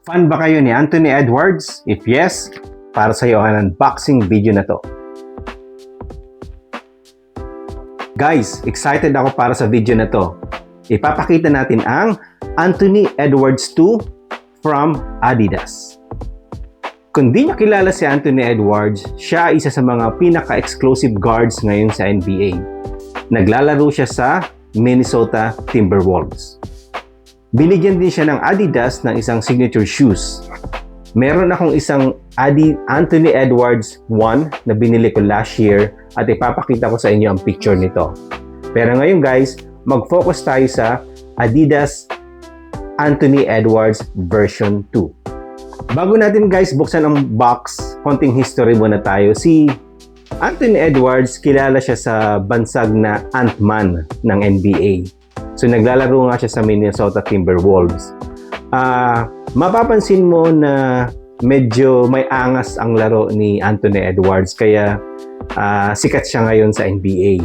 Fan ba kayo ni Anthony Edwards? If yes, para sa iyo ang unboxing video na to. Guys, excited ako para sa video na to. Ipapakita natin ang Anthony Edwards 2 from Adidas. Kung di nyo kilala si Anthony Edwards, siya isa sa mga pinaka-exclusive guards ngayon sa NBA. Naglalaro siya sa Minnesota Timberwolves. Binigyan din siya ng Adidas ng isang signature shoes. Meron akong isang Anthony Edwards 1 na binili ko last year at ipapakita ko sa inyo ang picture nito. Pero ngayon guys, mag-focus tayo sa Adidas Anthony Edwards version 2. Bago natin guys buksan ang box, konting history muna tayo. Si Anthony Edwards, kilala siya sa bansag na Ant-Man ng NBA. So naglalaro nga siya sa Minnesota Timberwolves. Mapapansin mo na medyo may angas ang laro ni Anthony Edwards kaya sikat siya ngayon sa NBA.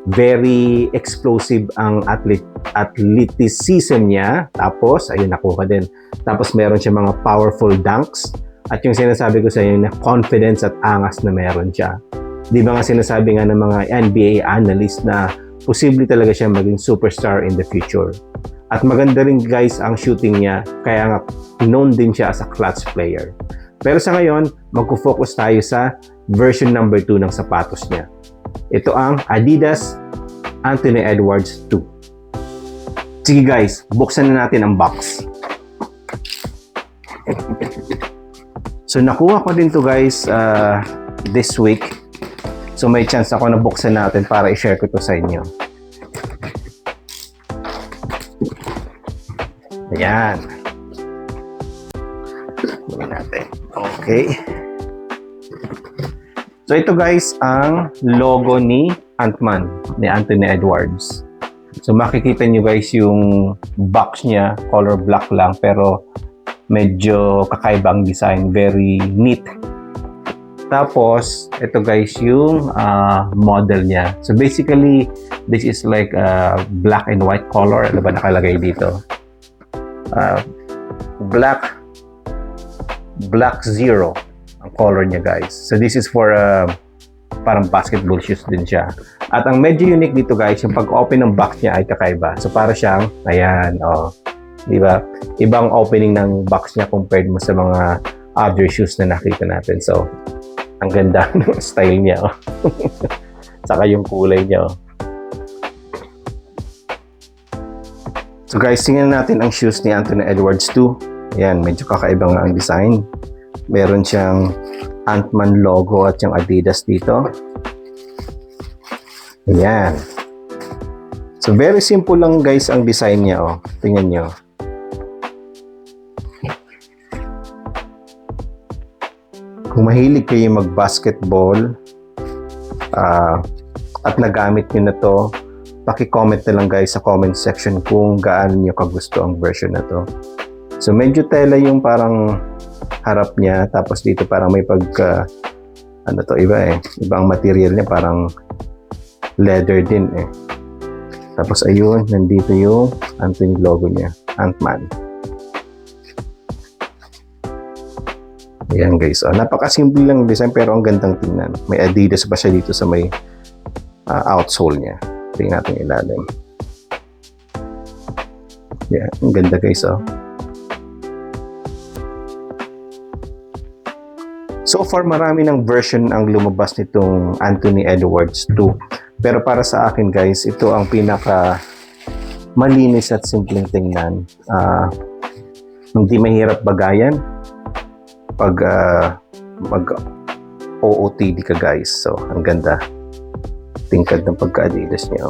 Very explosive ang athleticism niya. Tapos, ayun, nakuha din. Tapos meron siya mga powerful dunks. At yung sinasabi ko sa inyo na confidence at angas na meron siya. Di ba nga sinasabi nga ng mga NBA analyst na posible talaga siya maging superstar in the future. At maganda rin guys ang shooting niya, kaya nga known din siya as a clutch player. Pero sa ngayon, magpo-focus tayo sa version number 2 ng sapatos niya. Ito ang Adidas Anthony Edwards 2. Sige guys, buksan na natin ang box. So nakuha ko din to guys this week. So may chance ako na buksan natin para i-share ko to sa inyo. Ayan. Bukin natin. Okay. So ito guys ang logo ni Ant-Man, ni Anthony Edwards. So makikita nyo guys yung box niya, color black lang pero medyo kakaibang design, very neat. Tapos, ito guys yung model niya. So basically, this is like a black and white color. Ano ba nakalagay dito? Black zero ang color niya guys. So this is for parang basketball shoes din siya. At ang medyo unique dito guys, yung pag-open ng box niya ay kakaiba. So para siyang, ayan, di ba? Ibang opening ng box niya compared mo sa mga other shoes na nakita natin. So, ang ganda ng style niya. Saka yung kulay niya. So guys, tingnan natin ang shoes ni Anthony Edwards 2. Ayan, medyo kakaiba nga ang design. Meron siyang Ant-Man logo at yung Adidas dito. Ayan. So very simple lang guys ang design niya. Tingnan nyo. Kung mahilig kayo mag-basketball at nagamit nyo na to, paki-comment na lang guys sa comment section kung gaano nyo kagusto ang version na to. So medyo tela yung parang harap niya, tapos dito parang may ibang material niya, parang leather din eh. Tapos ayun, nandito yung Anthony logo niya, Ant-Man. Ayan guys, napakasimple lang design pero ang gandang tingnan. May Adidas pa siya dito sa may outsole niya. Tingnan natin ilalim. Ayan, ang ganda guys. So far marami ng version ang lumabas nitong Anthony Edwards 2. Pero para sa akin guys, ito ang pinaka malinis at simpleng tingnan. Hindi mahirap bagayan pag mag-OOTD ka guys. So, ang ganda. Tingkad ng pagka-Adidas niya.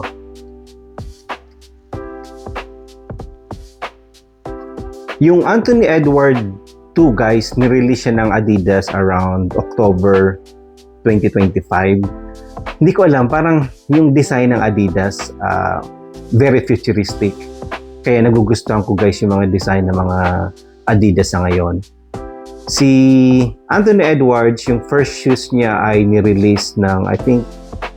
Yung Anthony Edwards 2 guys, nirelease siya ng Adidas around October 2025. Hindi ko alam, parang yung design ng Adidas very futuristic. Kaya nagugustuhan ko guys yung mga design ng mga Adidas sa ngayon. Si Anthony Edwards, yung first shoes niya ay nirelease ng I think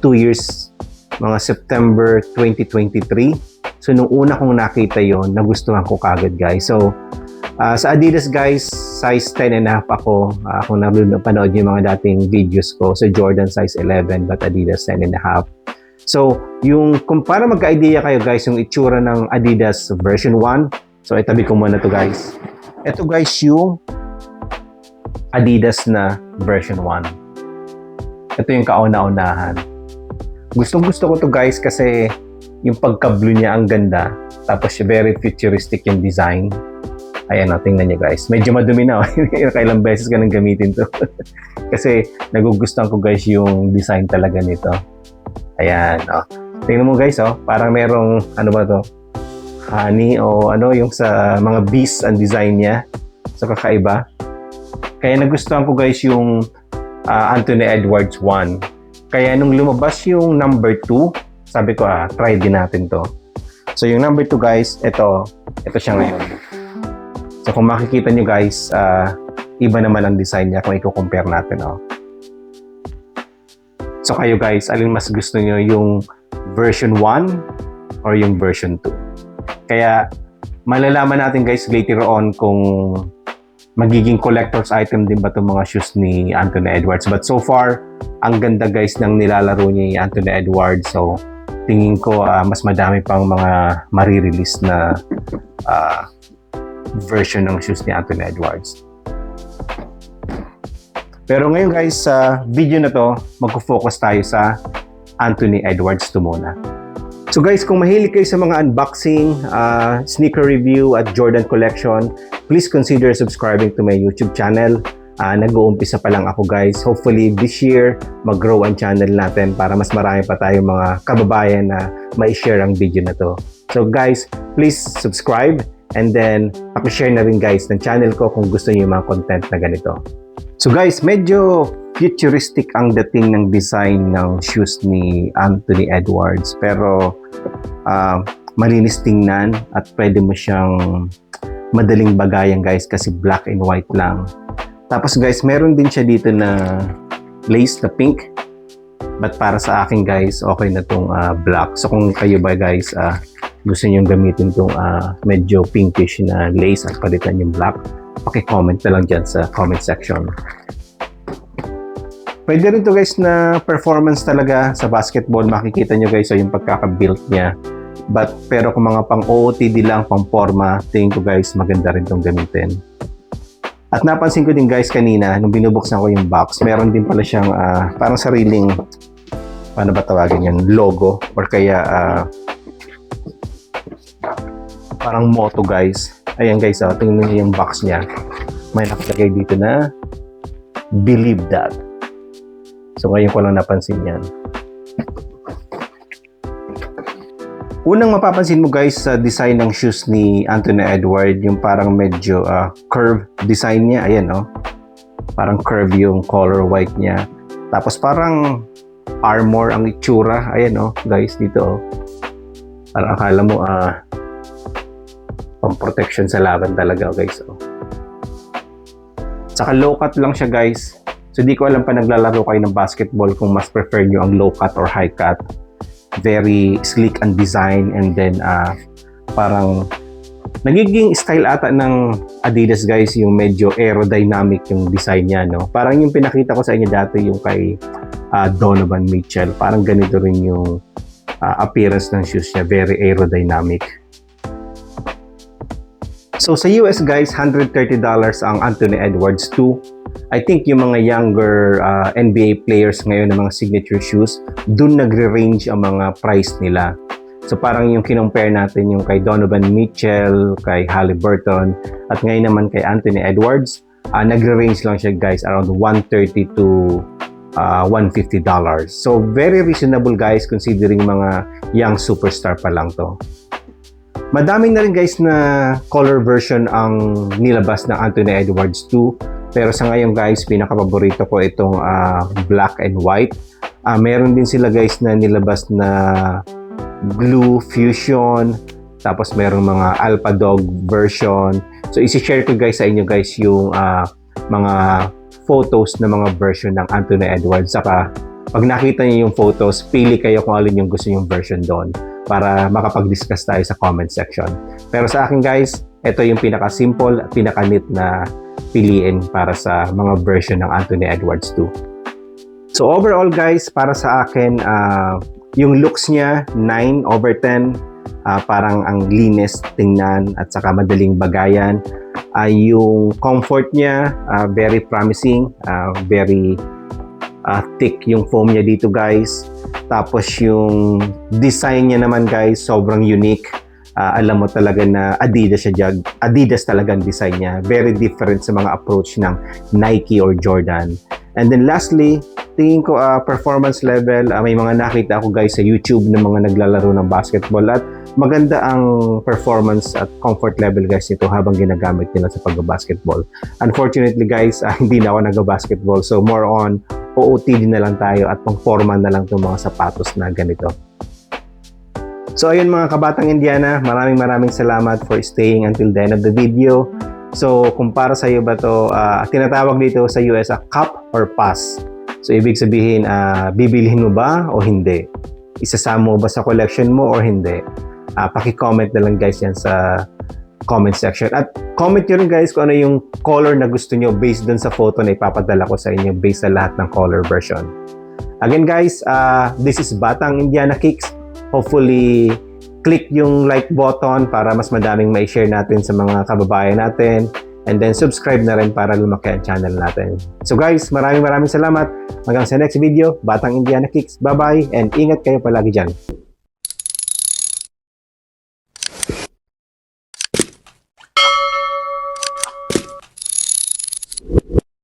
2 years, mga September 2023. So nung una kong nakita yon, nagustuhan ko kagad guys. So Sa Adidas guys, size 10.5 ako. Kung napanood yung mga dating videos ko, sa Jordan size 11 but Adidas 10.5. So, kung para magka-idea kayo guys, yung itsura ng Adidas version 1. So, itabi ko muna to guys. Ito guys yung Adidas na version 1. Ito yung kauna-unahan. Gustong-gusto ko to guys kasi yung pagka-blue niya ang ganda. Tapos very futuristic yung design. Ayan, tingnan nyo guys. Medyo madumi na. Kailang beses ka nang gamitin to. Kasi nagugustuhan ko guys yung design talaga nito. Ayan, tingnan mo guys, parang merong, ano ba to? Honey o ano, yung sa mga bees ang design niya. So, kakaiba. Kaya nagustuhan ko guys yung Anthony Edwards 1. Kaya nung lumabas yung number 2, sabi ko, try din natin to. So, yung number 2 guys, ito siya ngayon. So, kung makikita nyo guys, iba naman ang design niya kung i-compare natin. So, kayo guys, alin mas gusto nyo, yung version 1 or yung version 2? Kaya, malalaman natin guys later on kung magiging collector's item din ba itong mga shoes ni Anthony Edwards. But so far, ang ganda guys ng nilalaro niya ni Anthony Edwards. So, tingin ko mas madami pang mga marirelease na version ng shoes ni Anthony Edwards. Pero ngayon guys, sa video na to, magfo-focus tayo sa Anthony Edwards 2 muna. So guys, kung mahilig kayo sa mga unboxing, sneaker review at Jordan collection, please consider subscribing to my YouTube channel. Nag-uumpisa pa lang ako guys. Hopefully this year, mag-grow ang channel natin para mas marami pa tayong mga kababayan na mai-share ang video na to. So guys, please subscribe and then paki-share na rin guys ng channel ko kung gusto niyo yung mga content na ganito. So guys, medyo futuristic ang dating ng design ng shoes ni Anthony Edwards, pero malinis tingnan at pwede mo siyang madaling bagayan guys kasi black and white lang. Tapos guys, meron din siya dito na lace na pink, but para sa akin guys, okay na tong black. So kung kayo ba guys gusto niyo gamitin tong medyo pinkish na lace at palitan yung black, paki-comment na lang dyan sa comment section. Pwede rin to guys na performance talaga sa basketball. Makikita nyo guys yung pagkaka-built niya. Pero kung mga pang OOTD lang, pang forma, tingin ko guys maganda rin tong gamitin. At napansin ko din guys kanina, nung binubuksan ko yung box, meron din pala siyang parang sariling, paano ba tawagin yan, logo or kaya parang motto guys. Ayan guys, tingnan niyo yung box niya. May nakalagay dito na believe that. So ngayon ko lang napansin yan. Unang mapapansin mo guys sa design ng shoes ni Anthony Edwards, yung parang medyo curve design niya. Ayan parang curve yung color white niya. Tapos parang armor ang itsura. Ayan guys dito Parang akala mo pang protection sa laban talaga guys. Saka low cut lang siya guys. So di ko alam pa naglalaro kayo ng basketball kung mas prefer nyo ang low cut or high cut. Very sleek ang design and then parang nagiging style ata ng Adidas guys yung medyo aerodynamic yung design niya, no? Parang yung pinakita ko sa inyo dati yung kay Donovan Mitchell. Parang ganito rin yung appearance ng shoes niya, very aerodynamic. So sa US guys, $130 ang Anthony Edwards 2. I think yung mga younger NBA players ngayon ng mga signature shoes, dun nagre-range ang mga price nila. So parang yung kinompare natin yung kay Donovan Mitchell, kay Haliburton, at ngayon naman kay Anthony Edwards, nagre-range lang siya guys around $130 to $150. So very reasonable guys considering mga young superstar pa lang to. Madami na rin guys na color version ang nilabas ng Anthony Edwards 2. Pero sa ngayon guys, pinaka-paborito ko itong black and white. Meron din sila guys na nilabas na blue fusion. Tapos meron mga alpha dog version. So isi-share ko guys sa inyo guys yung mga photos ng mga version ng Anthony Edwards. Saka pag nakita niyo yung photos, pili kayo kung alin yung gusto yung version doon para makapag-discuss tayo sa comment section. Pero sa akin guys, ito yung pinaka-simple, pinaka-neat na piliin para sa mga version ng Anthony Edwards 2. So overall guys, para sa akin, yung looks niya, 9/10, parang ang linis tingnan at saka madaling bagayan. Yung comfort niya, very promising, very thick yung foam niya dito guys. Tapos yung design niya naman guys, sobrang unique. Alam mo talaga na Adidas siya, Adidas talaga ang design niya. Very different sa mga approach ng Nike or Jordan. And then lastly, tingin ko performance level, may mga nakita ako guys sa YouTube ng mga naglalaro ng basketball at maganda ang performance at comfort level guys nito habang ginagamit nila sa pag-basketball. Unfortunately guys, hindi na ako nag-basketball, so more on OOTD na lang tayo at pang-forma na lang itong mga sapatos na ganito. So ayun mga kabatang Indiana, maraming salamat for staying until the end of the video. So kung para sa iyo ba to, tinatawag dito sa US cup or pass. So ibig sabihin, bibilhin mo ba o hindi? Isasama mo ba sa collection mo or hindi? Paki-comment na lang guys yan sa comment section. At comment nyo rin guys kung ano yung color na gusto nyo based dun sa photo na ipapadala ko sa inyo based sa lahat ng color version. Again guys, this is Batang Indiana Kicks. Hopefully, click yung like button para mas madaming mai-share natin sa mga kababayan natin. And then subscribe na rin para lumaki ang channel natin. So guys, maraming salamat. Hanggang sa next video, Batang Indiana Kicks. Bye-bye and ingat kayo palagi dyan.